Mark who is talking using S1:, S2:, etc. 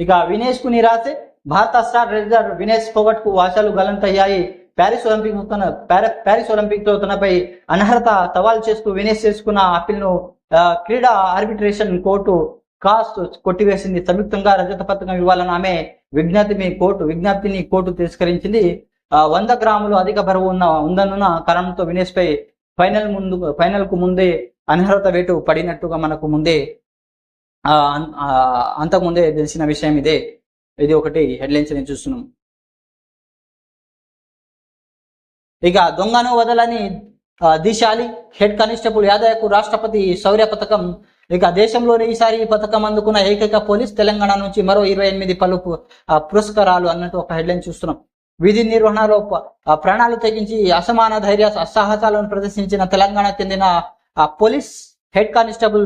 S1: ఇక వినేష్ కు నిరాశే, భారత స్టార్ రెజ్లర్ వినేష్ ఫోగట్ కు ఆశలు గల్లంతయ్యాయి. ప్యారిస్ ఒలింపిక్ లో తనపై అనర్హత సవాల్ చేస్తూ వినేష్ చేసుకున్న అప్పీల్ ను క్రీడా ఆర్బిట్రేషన్ కోర్టు కాస్ట్ కొట్టివేసింది. సంయుక్తంగా రజత పథకం ఇవ్వాలని ఆమె విజ్ఞప్తిని కోర్టు తిరస్కరించింది. 100 గ్రాములు అధిక బరువు ఉందన్న కారణంతో వినేష్ పై ఫైనల్ కు ముందే అనర్హత వేటు పడినట్టుగా మనకు అంతకుముందే తెలిసిన విషయం ఇదే. ఇది ఒకటి హెడ్లైన్స్ నేను చూస్తున్నాం. ఇక దొంగను వదలని దిశాలి, హెడ్ కానిస్టేబుల్ యాదయ్యకు రాష్ట్రపతి శౌర్య పథకం. ఇక దేశంలోనే ఈసారి ఈ పథకం అందుకున్న ఏకైక పోలీస్, తెలంగాణ నుంచి మరో 28 పలు పురస్కారాలు అన్నట్టు ఒక హెడ్లైన్ చూస్తున్నాం. విధి నిర్వహణలో ప్రాణాలు తెగించి అసమాన ధైర్య సాహసాలను ప్రదర్శించిన తెలంగాణ చెందిన పోలీస్ హెడ్ కానిస్టేబుల్